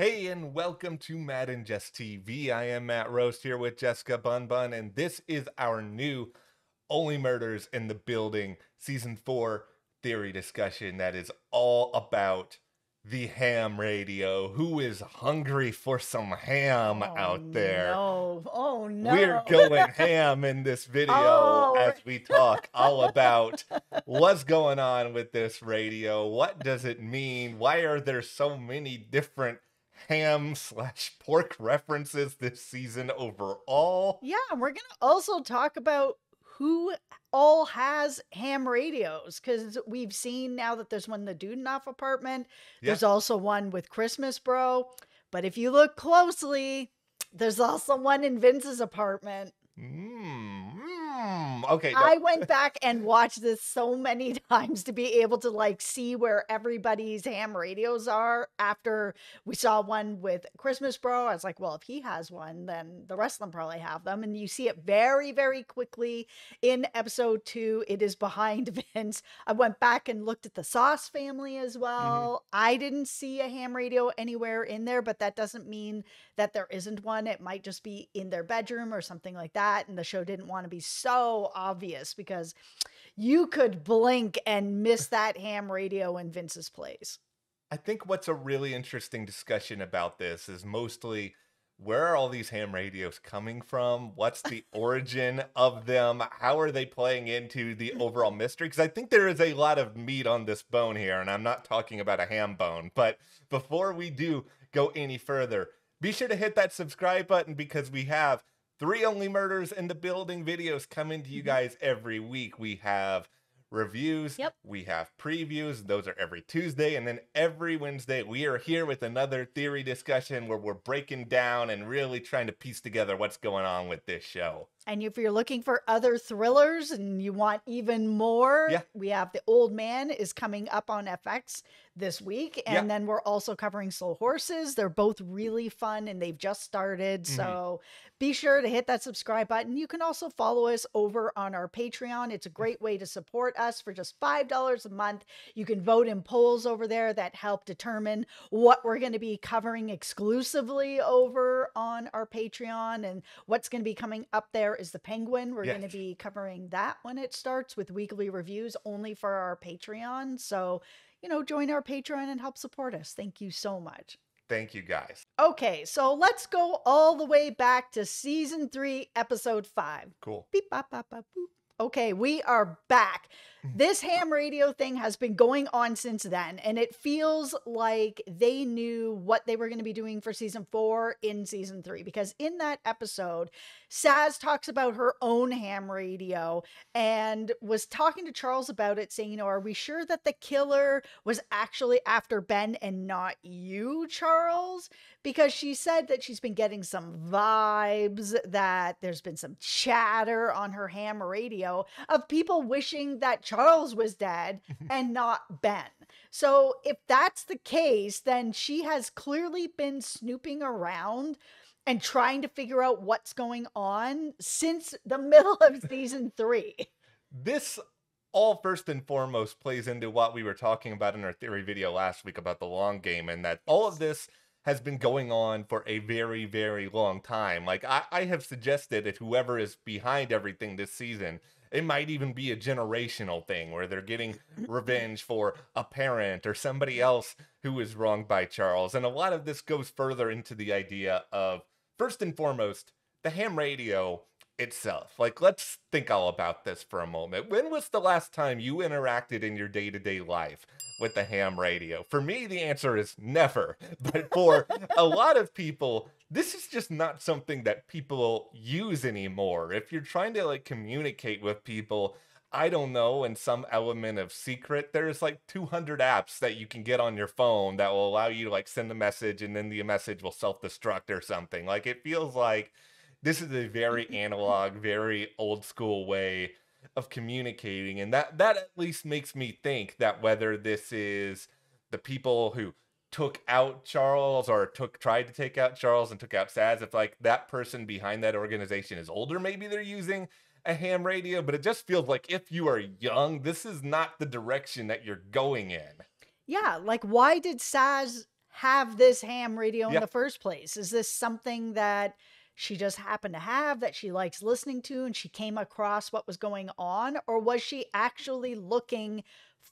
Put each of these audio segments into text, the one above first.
Hey, and welcome to Matt and Jess TV. I am Matt Roast here with Jessica Bun Bun, and this is our new Only Murders in the Building Season 4 theory discussion that is all about the ham radio. Who is hungry for some ham Oh out there? no. Oh We're no. going ham in this video Oh, as we talk all about what's going on with this radio. What does it mean? Why are there so many different ham slash pork references this season overall? yeah. And we're going to also talk about who all has ham radios because we've seen now that there's one in the Dudenoff apartment. Yeah. There's also one with Christmas Bro. But if you look closely, there's also one in Vince's apartment. Okay, no. I went back and watched this so many times to be able to see where everybody's ham radios are. After we saw one with Christmas Bro, I was like, well, if he has one, then the rest of them probably have them. And you see it very, very quickly in episode 2. It is behind Vince. I went back and looked at the Sauce family as well. I didn't see a ham radio anywhere in there, but that doesn't mean that there isn't one. It might just be in their bedroom or something like that. And the show didn't want to be so obvious because you could blink and miss that ham radio in Vince's place. I think what's a really interesting discussion about this is mostly where are all these ham radios coming from? What's the origin of them? How are they playing into the overall mystery? Because I think there is a lot of meat on this bone here, and I'm not talking about a ham bone. But before we do go any further, be sure to hit that subscribe button because we have 3 Only Murders in the Building videos coming to you guys every week. We have reviews, we have previews, those are every Tuesday, and then every Wednesday we are here with another theory discussion where we're breaking down and really trying to piece together what's going on with this show. And if you're looking for other thrillers and you want even more, we have The Old Man is coming up on FX this week. And then we're also covering Slow Horses. They're both really fun and they've just started. So be sure to hit that subscribe button. You can also follow us over on our Patreon. It's a great way to support us for just $5 a month. You can vote in polls over there that help determine what we're going to be covering exclusively over on our Patreon. And what's going to be coming up there is The Penguin. We're going to be covering that when it starts with weekly reviews only for our Patreon. So, join our Patreon and help support us. Thank you so much. Thank you, guys. Okay, so let's go all the way back to season 3, episode 5. Cool. Beep, bop, bop, bop, boop. Okay, we are back. This ham radio thing has been going on since then, and it feels like they knew what they were going to be doing for season 4 in season 3, because in that episode, Saz talks about her own ham radio and was talking to Charles about it, saying, are we sure that the killer was actually after Ben and not you, Charles? Because she said that she's been getting some vibes, that there's been some chatter on her ham radio of people wishing that Charles was dead and not Ben. So if that's the case, then she has clearly been snooping around and trying to figure out what's going on since the middle of season 3. This all first and foremost plays into what we were talking about in our theory video last week about the long game, and that all of this has been going on for a very, very long time. Like, I have suggested that whoever is behind everything this season, it might even be a generational thing where they're getting revenge for a parent or somebody else who was wronged by Charles. And a lot of this goes further into the idea of, first and foremost, the ham radio itself. Like, let's think all about this for a moment. When was the last time you interacted in your day-to-day life with the ham radio? For me, the answer is never. But for a lot of people, this is just not something that people use anymore. If you're trying to communicate with people, I don't know, in some element of secret, there's 200 apps that you can get on your phone that will allow you to send a message and then the message will self-destruct or something. It feels like this is a very analog, very old school way of communicating. And that at least makes me think that whether this is the people who took out Charles or tried to take out Charles and took out Saz, if that person behind that organization is older, maybe they're using a ham radio. But it just feels like if you are young, this is not the direction that you're going in. Yeah, why did Saz have this ham radio in Yeah. the first place? Is this something that she just happened to have, that she likes listening to, and she came across what was going on? Or was she actually looking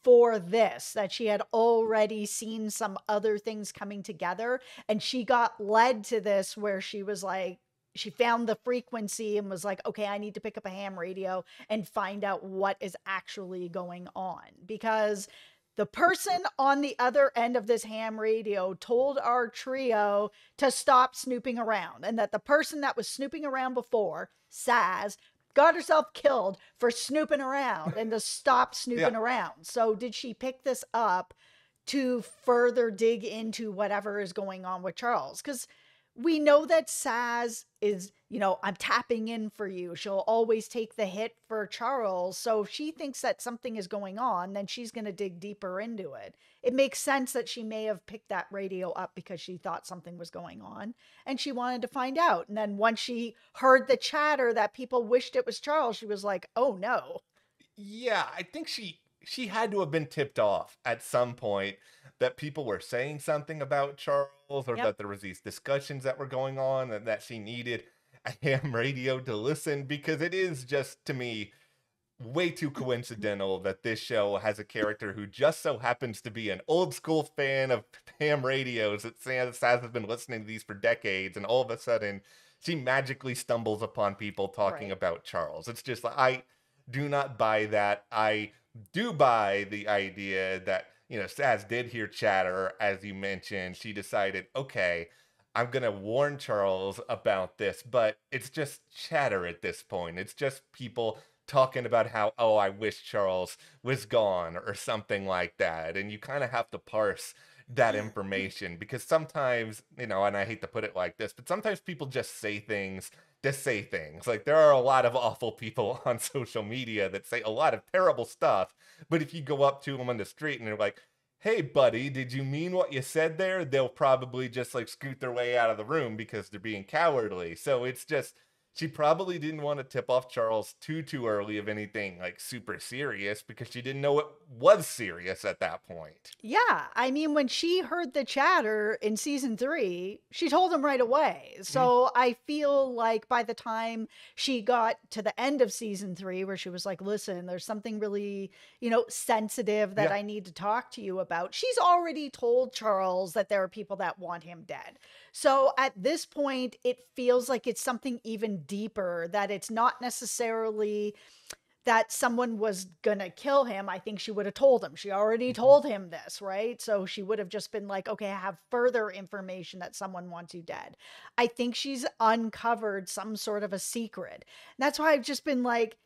for this, that she had already seen some other things coming together and she got led to this where she was like, she found the frequency and was like, okay, I need to pick up a ham radio and find out what is actually going on? Because the person on the other end of this ham radio told our trio to stop snooping around, and that the person that was snooping around before, Saz, got herself killed for snooping around and to stop snooping Yeah. around. So did she pick this up to further dig into whatever is going on with Charles? Because we know that Saz is, I'm tapping in for you. She'll always take the hit for Charles. So if she thinks that something is going on, then she's going to dig deeper into it. It makes sense that she may have picked that radio up because she thought something was going on and she wanted to find out. And then once she heard the chatter that people wished it was Charles, she was like, oh no. Yeah, I think she had to have been tipped off at some point that people were saying something about Charles, or Yep. that there was these discussions that were going on, and that she needed a ham radio to listen, because it is just, to me, way too coincidental that this show has a character who just so happens to be an old school fan of ham radios, that Saz has been listening to these for decades, and all of a sudden she magically stumbles upon people talking Right. about Charles. It's just like, I do not buy that. I do buy the idea that, Saz did hear chatter, as you mentioned. She decided, okay, I'm going to warn Charles about this, but it's just chatter at this point. It's just people talking about how, oh, I wish Charles was gone, or something like that. And you kind of have to parse that information, because sometimes, and I hate to put it like this, but sometimes people just say things to say things. Like, there are a lot of awful people on social media that say a lot of terrible stuff, but if you go up to them on the street and they're like, hey buddy, did you mean what you said there? They'll probably just like scoot their way out of the room because they're being cowardly. So it's just, she probably didn't want to tip off Charles too early of anything like super serious, because she didn't know it was serious at that point. Yeah, I mean, when she heard the chatter in season 3, she told him right away. Mhm. So I feel like by the time she got to the end of season 3, where she was like, listen, there's something really, sensitive that Yeah. I need to talk to you about, she's already told Charles that there are people that want him dead. So at this point, it feels like it's something even deeper, that it's not necessarily that someone was gonna kill him. I think she would have told him. She already Mhm. told him this, right? So she would have just been like, okay, I have further information that someone wants you dead. I think she's uncovered some sort of a secret. And that's why I've just been like,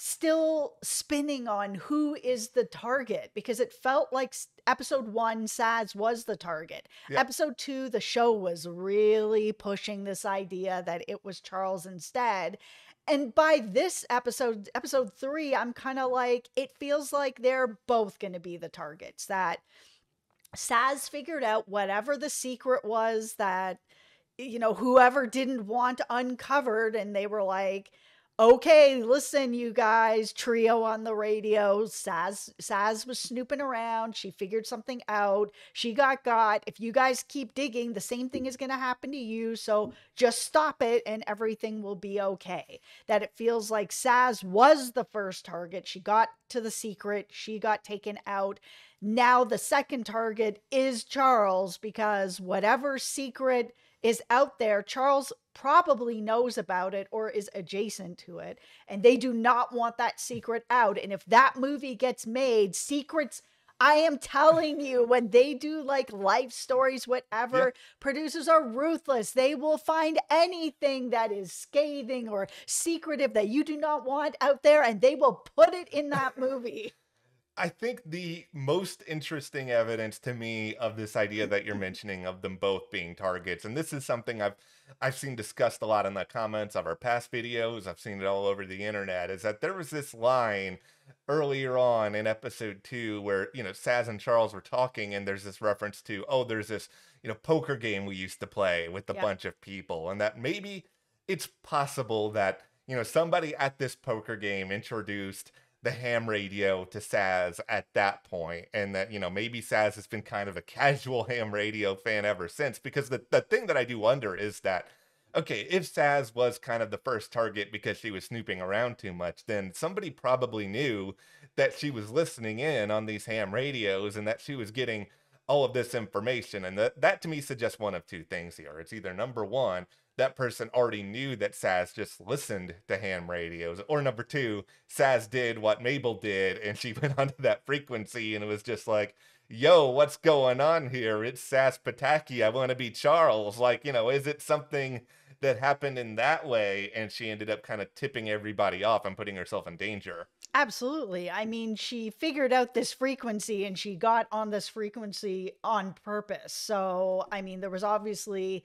still spinning on who is the target, because it felt like episode 1, Saz was the target. Yeah. Episode 2, the show was really pushing this idea that it was Charles instead. And by this episode 3, I'm kind of like, it feels like they're both going to be the targets. That Saz figured out whatever the secret was that, whoever didn't want uncovered, and they were like, okay, listen, you guys, trio on the radio. Saz was snooping around. She figured something out. She got. If you guys keep digging, the same thing is going to happen to you. So just stop it and everything will be okay. That it feels like Saz was the first target. She got to the secret. She got taken out. Now the second target is Charles, because whatever secret is out there, Charles probably knows about it or is adjacent to it, and they do not want that secret out. And if that movie gets made, secrets, I am telling you, when they do like life stories, whatever, Yeah. producers are ruthless. They will find anything that is scathing or secretive that you do not want out there, and they will put it in that movie. I think the most interesting evidence to me of this idea that you're mentioning, of them both being targets, and this is something I've seen discussed a lot in the comments of our past videos, I've seen it all over the internet, is that there was this line earlier on in episode 2 where, Saz and Charles were talking, and there's this reference to, oh, there's this, poker game we used to play with a Yeah. bunch of people, and that maybe it's possible that, somebody at this poker game introduced the ham radio to Saz at that point, and that, maybe Saz has been kind of a casual ham radio fan ever since, because the thing that I do wonder is that, okay, if Saz was kind of the first target because she was snooping around too much, then somebody probably knew that she was listening in on these ham radios and that she was getting all of this information. And that to me suggests one of two things here. It's either number one, that person already knew that Saz just listened to ham radios, or number two, Saz did what Mabel did and she went onto that frequency and it was just like, yo, what's going on here? It's Saz Pataki. I want to be Charles. Like, is it something that happened in that way and she ended up kind of tipping everybody off and putting herself in danger? Absolutely. I mean, she figured out this frequency and she got on this frequency on purpose. So, I mean, there was obviously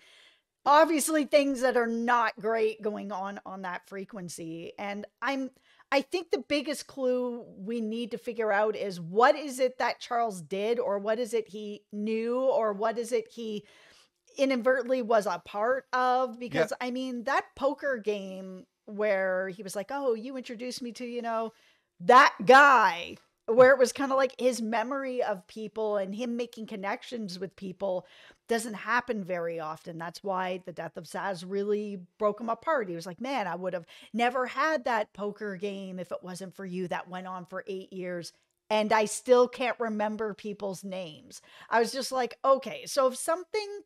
things that are not great going on that frequency. And I think the biggest clue we need to figure out is, what is it that Charles did, or what is it he knew, or what is it he inadvertently was a part of? Because I mean, that poker game where he was like, oh, you introduced me to, that guy, where it was kind of like his memory of people and him making connections with people doesn't happen very often. That's why the death of Saz really broke him apart. He was like, man, I would have never had that poker game if it wasn't for you. That went on for 8 years. And I still can't remember people's names. I was just like, okay, so if something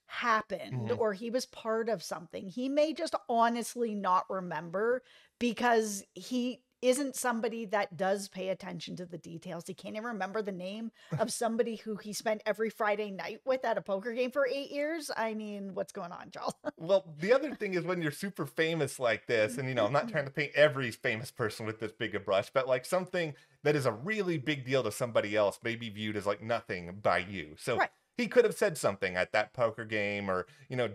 happened or he was part of something, he may just honestly not remember, because he isn't somebody that does pay attention to the details. He can't even remember the name of somebody who he spent every Friday night with at a poker game for 8 years. I mean, what's going on, Charles? Well, the other thing is, when you're super famous like this, and I'm not trying to paint every famous person with this big a brush, but like something that is a really big deal to somebody else may be viewed as like nothing by you. So Right. he could have said something at that poker game, or,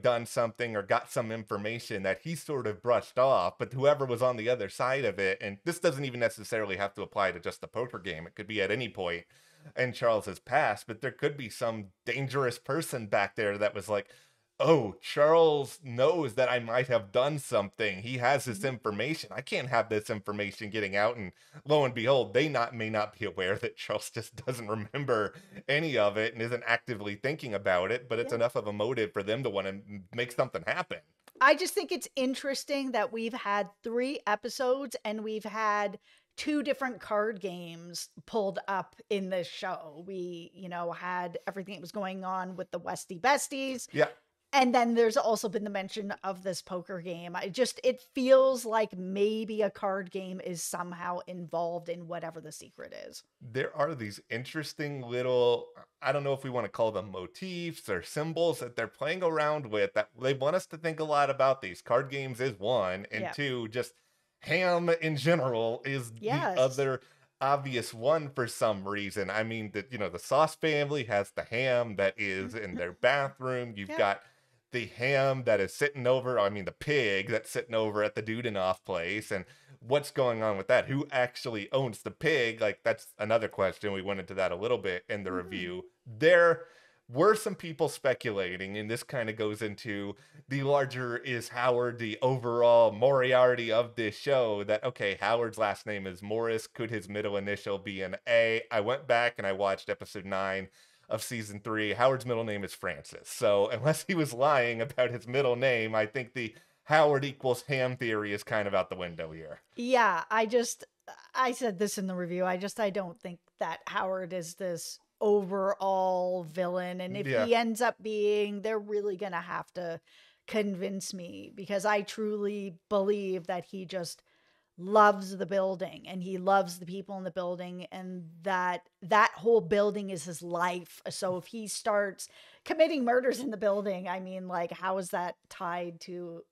done something or got some information that he sort of brushed off, but whoever was on the other side of it, and this doesn't even necessarily have to apply to just the poker game. It could be at any point in Charles's past, but there could be some dangerous person back there that was like, oh, Charles knows that I might have done something. He has this information. I can't have this information getting out. And lo and behold, they may not be aware that Charles just doesn't remember any of it and isn't actively thinking about it, but it's enough of a motive for them to want to make something happen. I just think it's interesting that we've had 3 episodes and we've had 2 different card games pulled up in this show. We, had everything that was going on with the Westie Besties. Yeah. And then there's also been the mention of this poker game. It feels like maybe a card game is somehow involved in whatever the secret is. There are these interesting little, I don't know if we want to call them motifs or symbols, that they're playing around with, that they want us to think a lot about. These card games is one, and 2, just ham in general is the other obvious one for some reason. I mean, the Sauce family has the ham that is in their bathroom. You've got the ham that is sitting over, the pig that's sitting over at the Dudenoff place. And what's going on with that? Who actually owns the pig? Like, that's another question. We went into that a little bit in the review. There were some people speculating, and this kind of goes into the larger, is Howard the overall Moriarty of this show, that, okay, Howard's last name is Morris. Could his middle initial be an A? I went back and I watched episode 9 of season 3. Howard's middle name is Francis. So unless he was lying about his middle name, I think the Howard equals ham theory is kind of out the window here. Yeah, I said this in the review. I don't think that Howard is this overall villain. And if he ends up being, they're really going to have to convince me, because I truly believe that he just loves the building and he loves the people in the building, and that whole building is his life. So if he starts committing murders in the building, I mean, like, how is that tied to,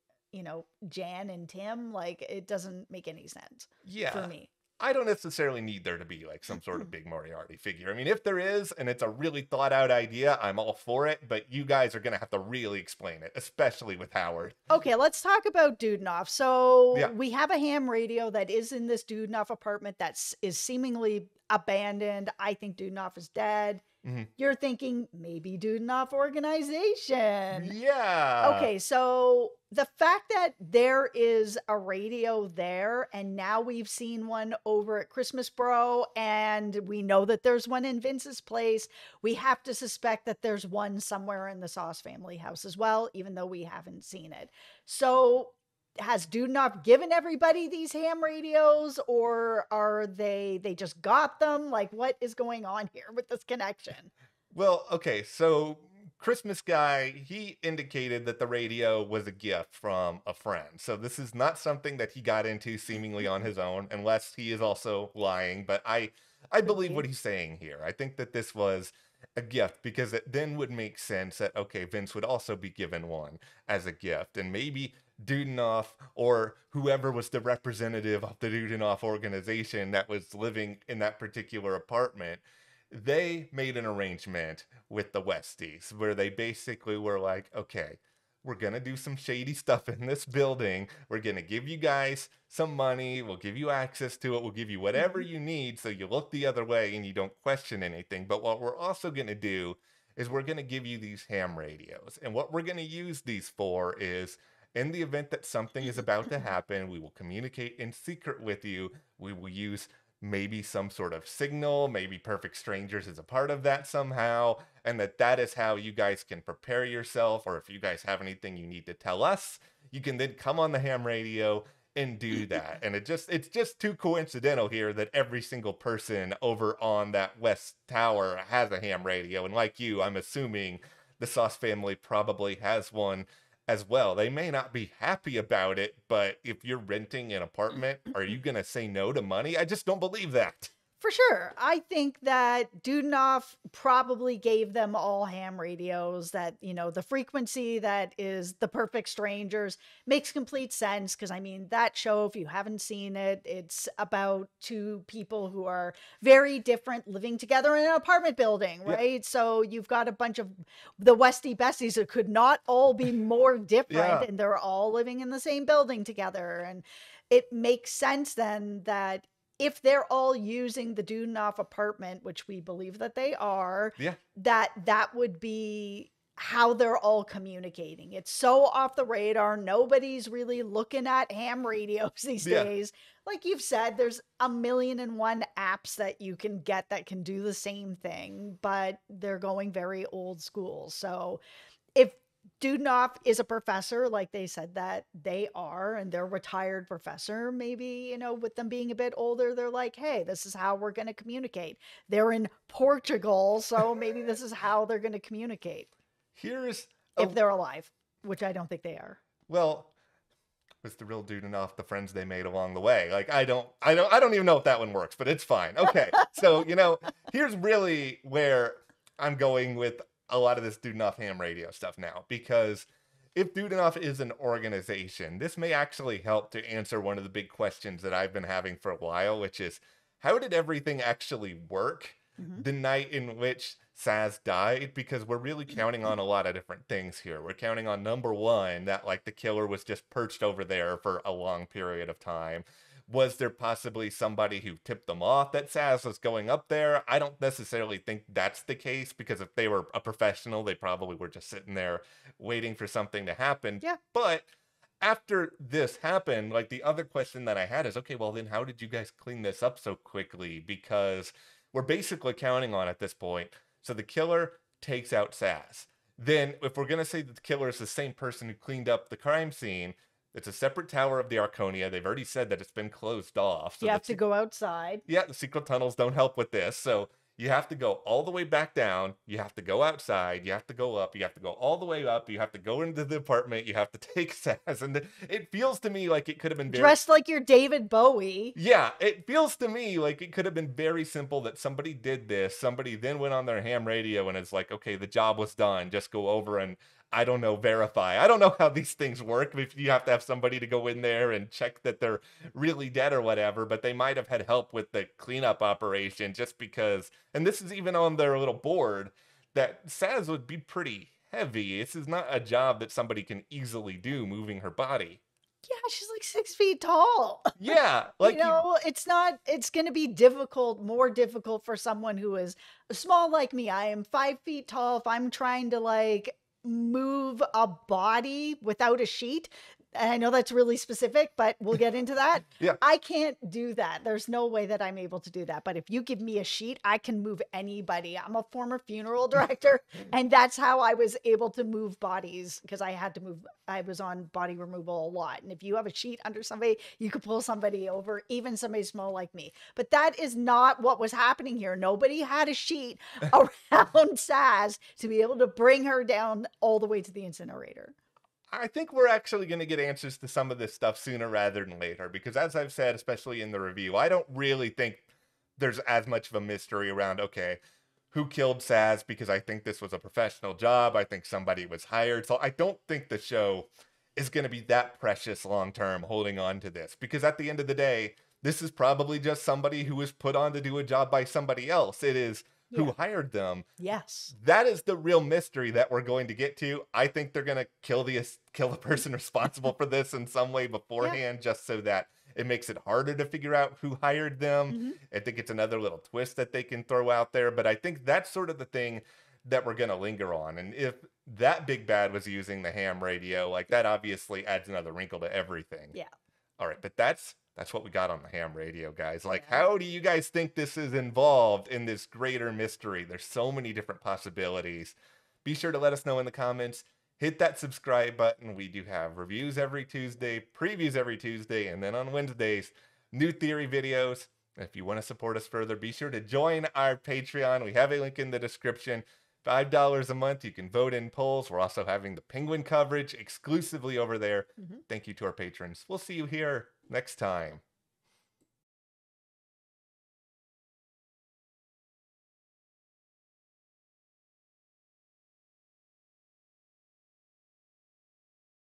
Jan and Tim? Like, it doesn't make any sense for me. I don't necessarily need there to be like some sort of big Moriarty figure. I mean, if there is, and it's a really thought out idea, I'm all for it, but you guys are going to have to really explain it, especially with Howard. Okay, let's talk about Dudenoff. So we have a ham radio that is in this Dudenoff apartment that is seemingly abandoned. I think Dudenoff is dead. Mhm. you're thinking maybe Dudenoff organization. Yeah. Okay, so the fact that there is a radio there, and now we've seen one over at Christmas Bro, and we know that there's one in Vince's place, we have to suspect that there's one somewhere in the Sauce family house as well, even though we haven't seen it. So has Dudenoff given everybody these ham radios, or are they just got them? Like, what is going on here with this connection? Well, okay, so Christmas guy, he indicated that the radio was a gift from a friend. So this is not something that he got into seemingly on his own, unless he is also lying. But I Could believe be. what he's saying here. I think that this was a gift because it then would make sense that okay, Vince would also be given one as a gift, and maybe Dudenoff or whoever was the representative of the Dudenoff organization that was living in that particular apartment, they made an arrangement with the Westies where they basically were like, okay, we're going to do some shady stuff in this building. We're going to give you guys some money. We'll give you access to it. We'll give you whatever Mhm. you need so you look the other way and you don't question anything. But what we're also going to do is we're going to give you these ham radios. And what we're going to use these for is in the event that something is about to happen, we will communicate in secret with you. We will use maybe some sort of signal, maybe perfect strangers is a part of that somehow, and that is how you guys can prepare yourself, or if you guys have anything you need to tell us, you can then come on the ham radio and do that. And it's just too coincidental here that every single person over on that west tower has a ham radio, and like you, I'm assuming the Sauce family probably has one as well. They may not be happy about it, but if you're renting an apartment, are you going to say no to money? I just don't believe that. For sure. I think that Dudenoff probably gave them all ham radios that, the frequency that is the perfect strangers makes complete sense. Cause I mean, that show, if you haven't seen it, it's about two people who are very different living together in an apartment building, Yeah. right? So you've got a bunch of the Westie Besties that could not all be more different, Yeah. and they're all living in the same building together. And it makes sense then that if they're all using the Dudenoff apartment, which we believe that they are, Yeah. that would be how they're all communicating. It's so off the radar. Nobody's really looking at ham radios these Yeah. days. Like you've said, there's a million and one apps that you can get that can do the same thing, but they're going very old school. So if Dudenoff is a professor, like they said that they are, and they're a retired professor, maybe, with them being a bit older, they're like, hey, this is how we're going to communicate. They're in Portugal, so maybe this is how they're going to communicate Here's a if they're alive, which I don't think they are. well, was the real dude enough the friends they made along the way. Like I don't even know if that one works, but it's fine. Okay. So, here's really where I'm going with a lot of this Dude Enough ham radio stuff now, because if Dude Enough is an organization, this may actually help to answer one of the big questions that I've been having for a while, which is how did everything actually work Mhm. the night in which Saz died? Because we're really counting on a lot of different things here. We're counting on number one, that like the killer was just perched over there for a long period of time. Was there possibly somebody who tipped them off that Saz was going up there? I don't necessarily think that's the case, because if they were a professional, they probably were just sitting there waiting for something to happen. Yeah. But after this happened, like the other question that I had is, okay, well then how did you guys clean this up so quickly? Because we're basically counting on at this point. So the killer takes out Saz. Then if we're going to say that the killer is the same person who cleaned up the crime scene, it's a separate tower of the Arconia. They've already said that it's been closed off. So You have to go outside. yeah, the secret tunnels don't help with this. So you have to go all the way back down. You have to go outside. You have to go up. You have to go all the way up. You have to go into the apartment. You have to take Saz. And it feels to me like it could have been very... Dressed like you're David Bowie. Yeah, it feels to me like it could have been very simple that somebody did this. Somebody then went on their ham radio and it's like, okay, the job was done. Just go over and, I don't know, verify. I don't know how these things work. If you have to have somebody to go in there and check that they're really dead or whatever, but they might have had help with the cleanup operation just because, and this is even on their little board, that Saz would be pretty heavy. This is not a job that somebody can easily do, moving her body. Yeah, she's like 6 feet tall. Yeah, like It's going to be difficult, more difficult for someone who is small like me. I am 5 feet tall. If I'm trying to like move a body without a sheet, and I know that's really specific, but we'll get into that. yeah. I can't do that. There's no way that I'm able to do that. But if you give me a sheet, I can move anybody. I'm a former funeral director, and that's how I was able to move bodies because I had to move. I was on body removal a lot. And if you have a sheet under somebody, you could pull somebody over, even somebody small like me. But that is not what was happening here. Nobody had a sheet around Saz to be able to bring her down all the way to the incinerator. I think we're actually going to get answers to some of this stuff sooner rather than later, because as I've said, especially in the review, I don't really think there's as much of a mystery around, okay, who killed Saz, because I think this was a professional job. I think somebody was hired. So I don't think the show is going to be that precious long term holding on to this, because at the end of the day, this is probably just somebody who was put on to do a job by somebody else. It is who hired them. Yes. That is the real mystery that we're going to get to. I think they're going to kill the person responsible for this in some way beforehand, just so that it makes it harder to figure out who hired them. Mm-hmm. I think it's another little twist that they can throw out there, but I think that's sort of the thing that we're going to linger on. And if that big bad was using the ham radio, like that obviously adds another wrinkle to everything. Yeah. All right, but that's what we got on the ham radio, guys. Like, how do you guys think this is involved in this greater mystery? There's so many different possibilities. Be sure to let us know in the comments. Hit that subscribe button. We do have reviews every Tuesday, previews every Tuesday, and then on Wednesdays, new theory videos. If you want to support us further, be sure to join our Patreon. We have a link in the description. $5 a month. You can vote in polls. We're also having the Penguin coverage exclusively over there. Thank you to our patrons. We'll see you here next time.